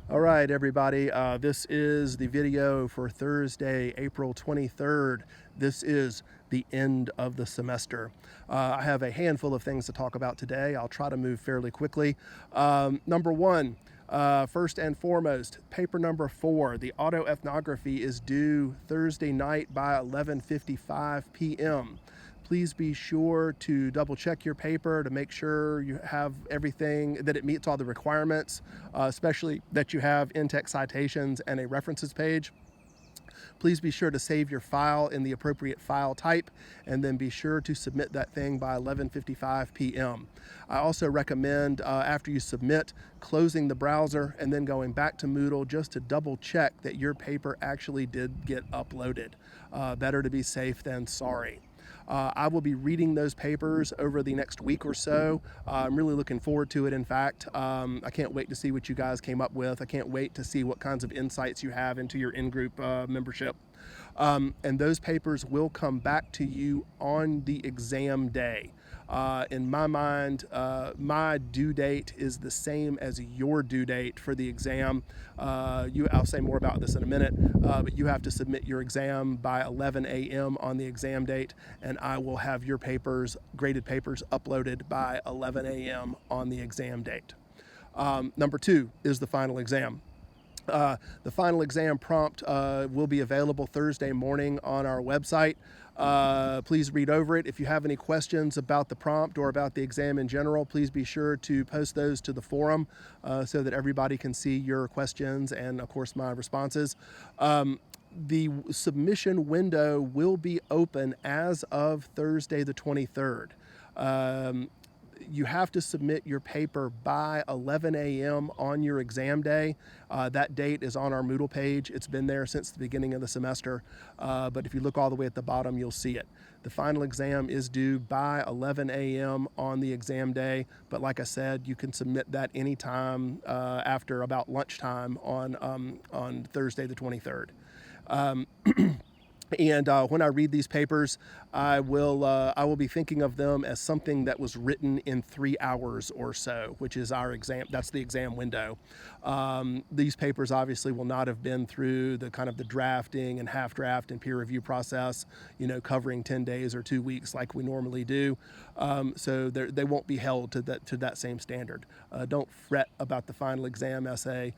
All right, everybody, this is the video for Thursday, April 23rd. This is the end of the semester. I have a handful of things to talk about today. I'll try to move fairly quickly. Number one, first and foremost, paper number 4, the autoethnography is due Thursday night by 11:55 p.m. Please be sure to double check your paper to make sure you have everything, that it meets all the requirements, especially that you have in-text citations and a references page. Please be sure to save your file in the appropriate file type, and then be sure to submit that thing by 11:55 p.m. I also recommend, after you submit, closing the browser and then going back to Moodle just to double check that your paper actually did get uploaded. Better to be safe than sorry. I will be reading those papers over the next week or so. I'm really looking forward to it, in fact. I can't wait to see what you guys came up with. I can't wait to see what kinds of insights you have into your in-group membership. And those papers will come back to you on the exam day. In my mind, my due date is the same as your due date for the exam. I'll say more about this in a minute, but you have to submit your exam by 11 a.m. on the exam date, and I will have your papers, graded papers, uploaded by 11 a.m. on the exam date. Number 2 is the final exam. The final exam prompt will be available Thursday morning on our website. Please read over it. If you have any questions about the prompt or about the exam in general, please be sure to post those to the forum so that everybody can see your questions and, of course, my responses. The submission window will be open as of Thursday the 23rd. You have to submit your paper by 11 a.m. on your exam day. That date is on our Moodle page. It's been there since the beginning of the semester, but if you look all the way at the bottom, you'll see it. The final exam is due by 11 a.m. on the exam day, but like I said, you can submit that anytime after about lunchtime on Thursday the 23rd. And when I read these papers, I will be thinking of them as something that was written in 3 hours or so, which is our exam. That's the exam window. These papers obviously will not have been through the kind of the drafting and half draft and peer review process, covering 10 days or 2 weeks like we normally do. So they won't be held to that same standard. Don't fret about the final exam essay.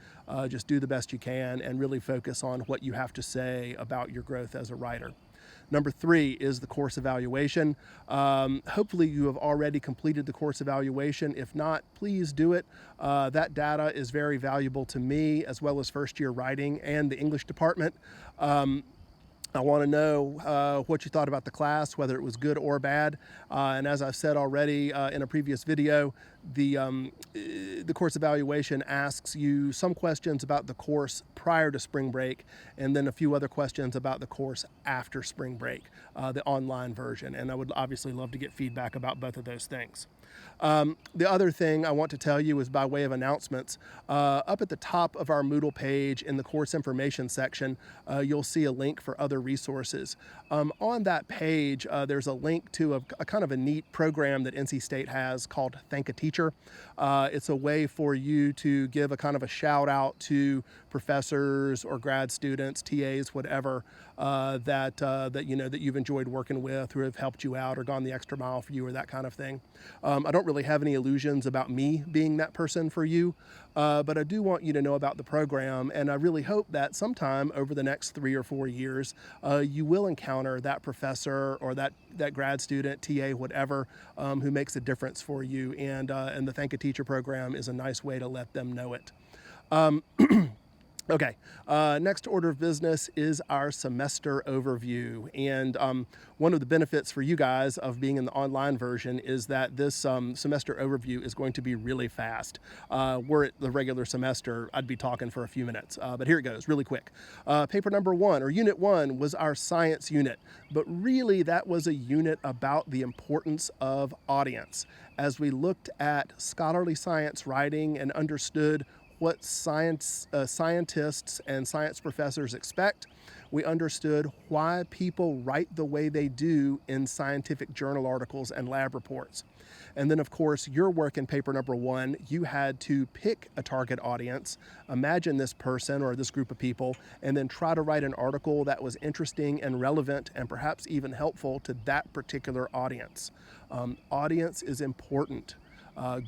Just do the best you can and really focus on what you have to say about your growth as a writer. Number 3 is the course evaluation. Hopefully you have already completed the course evaluation. If not, please do it. That data is very valuable to me, as well as first year writing and the English department. I want to know what you thought about the class, whether it was good or bad. And as I've said already in a previous video, the course evaluation asks you some questions about the course prior to spring break, and then a few other questions about the course after spring break, the online version. And I would obviously love to get feedback about both of those things. The other thing I want to tell you is by way of announcements. Up at the top of our Moodle page in the course information section, you'll see a link for other resources. On that page, there's a link to a kind of a neat program that NC State has called Thank a Teacher. It's a way for you to give a kind of a shout out to professors or grad students, TAs, whatever, that you've enjoyed working with, who have helped you out or gone the extra mile for you, or that kind of thing. I don't really have any illusions about me being that person for you, but I do want you to know about the program, and I really hope that sometime over the next 3 or 4 years, you will encounter that professor or that grad student, TA, whatever, who makes a difference for you, and the Thank a Teacher program is a nice way to let them know it. Okay, next order of business is our semester overview. And one of the benefits for you guys of being in the online version is that this semester overview is going to be really fast. Were it the regular semester, I'd be talking for a few minutes, but here it goes, really quick. Paper number 1, or unit 1, was our science unit, but really that was a unit about the importance of audience. As we looked at scholarly science writing and understood what scientists and science professors expect, We understood why people write the way they do in scientific journal articles and lab reports. And then, of course, your work in paper number 1, you had to pick a target audience, imagine this person or this group of people, and then try to write an article that was interesting and relevant and perhaps even helpful to that particular audience. Audience is important.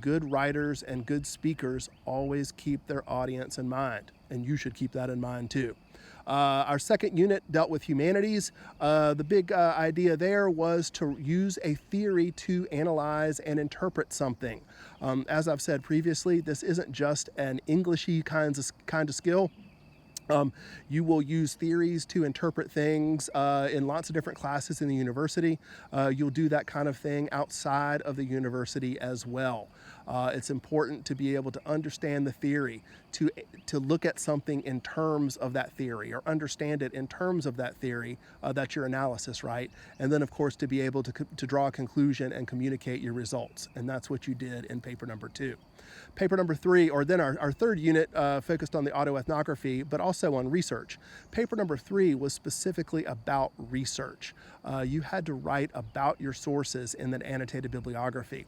Good writers and good speakers always keep their audience in mind, and you should keep that in mind too. Our second unit dealt with humanities. The big idea there was to use a theory to analyze and interpret something. As I've said previously, this isn't just an Englishy kind of skill. You will use theories to interpret things in lots of different classes in the university. You'll do that kind of thing outside of the university as well. It's important to be able to understand the theory, to look at something in terms of that theory, or understand it in terms of that theory. That's your analysis, right? And then, of course, to be able to draw a conclusion and communicate your results. And that's what you did in paper number 2. Paper number 3, or then our third unit, focused on the autoethnography, but also on research. Paper number 3 was specifically about research. You had to write about your sources in that annotated bibliography.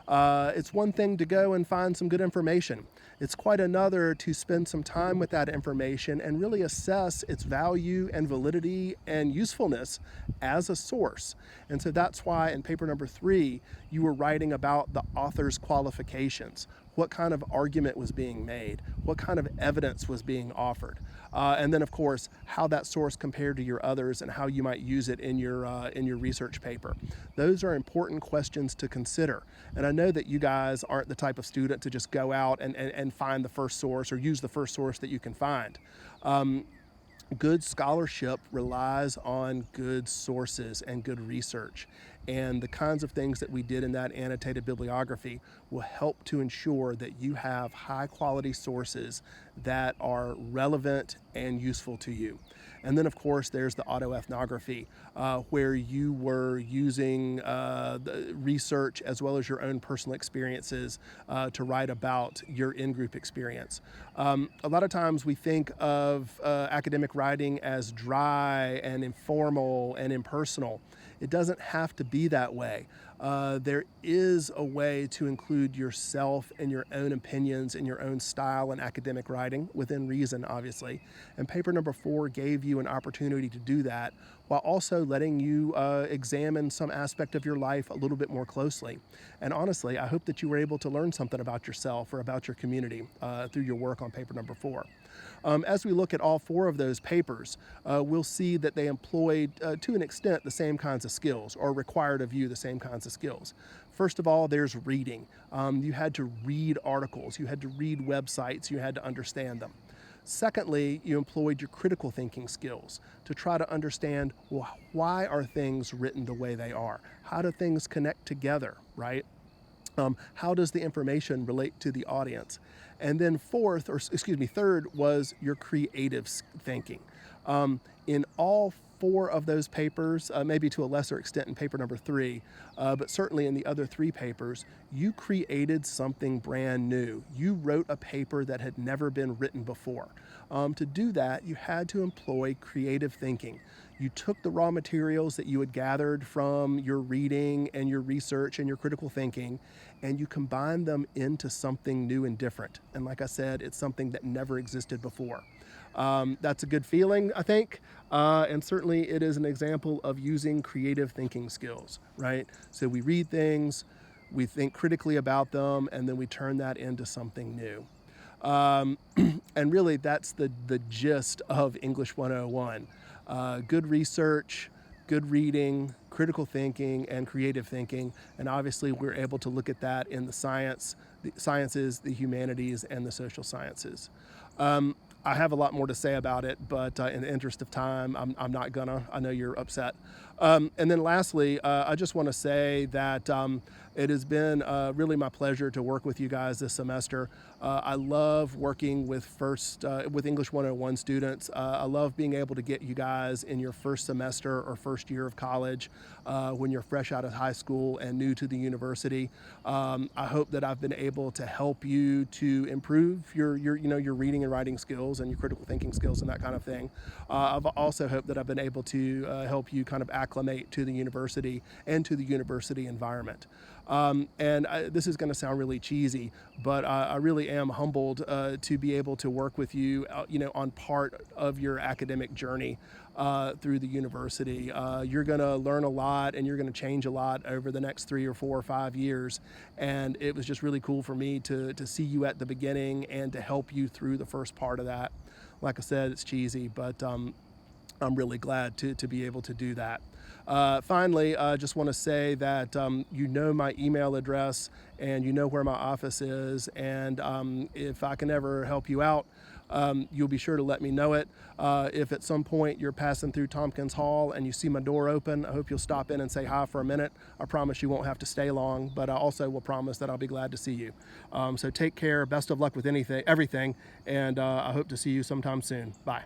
It's one thing to go and find some good information. It's quite another to spend some time with that information and really assess its value and validity and usefulness as a source. And so that's why in paper number 3, you were writing about the author's qualifications. What kind of argument was being made? What kind of evidence was being offered? And then, of course, how that source compared to your others and how you might use it in your research paper. Those are important questions to consider. And I know that you guys aren't the type of student to just go out and find the first source or use the first source that you can find. Good scholarship relies on good sources and good research. And the kinds of things that we did in that annotated bibliography will help to ensure that you have high quality sources that are relevant and useful to you. And then, of course, there's the autoethnography, where you were using the research as well as your own personal experiences to write about your in-group experience. A lot of times we think of academic writing as dry and informal and impersonal. It doesn't have to be that way. There is a way to include yourself and your own opinions and your own style in academic writing, within reason, obviously. And paper number 4 gave you an opportunity to do that while also letting you examine some aspect of your life a little bit more closely. And honestly, I hope that you were able to learn something about yourself or about your community through your work on paper number 4. As we look at all 4 of those papers, we'll see that they employed, to an extent, the same kinds of skills, or required of you the same kinds of skills. First of all, there's reading. You had to read articles, you had to read websites, you had to understand them. Secondly, you employed your critical thinking skills to try to understand, well, why are things written the way they are? How do things connect together, right? How does the information relate to the audience? And then third was your creative thinking. In all 4 of those papers, maybe to a lesser extent in paper number 3, but certainly in the other 3 papers, you created something brand new. You wrote a paper that had never been written before. To do that, you had to employ creative thinking. You took the raw materials that you had gathered from your reading and your research and your critical thinking, and you combined them into something new and different. And like I said, it's something that never existed before. That's a good feeling, I think, and certainly it is an example of using creative thinking skills, right? So we read things, we think critically about them, and then we turn that into something new. And really, that's the gist of English 101. Good research, good reading, critical thinking, and creative thinking. And obviously, we're able to look at that in the sciences, the humanities, and the social sciences. I have a lot more to say about it, but in the interest of time, I'm not gonna. I know you're upset. And then lastly, I just want to say that it has been really my pleasure to work with you guys this semester. I love working with English 101 students. I love being able to get you guys in your first semester or first year of college when you're fresh out of high school and new to the university. I hope that I've been able to help you to improve your reading and writing skills and your critical thinking skills and that kind of thing. I've also hoped that I've been able to help you kind of acclimate to the university and to the university environment. This is going to sound really cheesy, but I really am humbled to be able to work with you, on part of your academic journey through the university. You're going to learn a lot and you're going to change a lot over the next 3 or 4 or 5 years. And it was just really cool for me to see you at the beginning and to help you through the first part of that. Like I said, it's cheesy, but I'm really glad to be able to do that. Finally, I just want to say that you know my email address and you know where my office is. And if I can ever help you out, you'll be sure to let me know it. If at some point you're passing through Tompkins Hall and you see my door open, I hope you'll stop in and say hi for a minute. I promise you won't have to stay long, but I also will promise that I'll be glad to see you. So take care. Best of luck with everything, and I hope to see you sometime soon. Bye.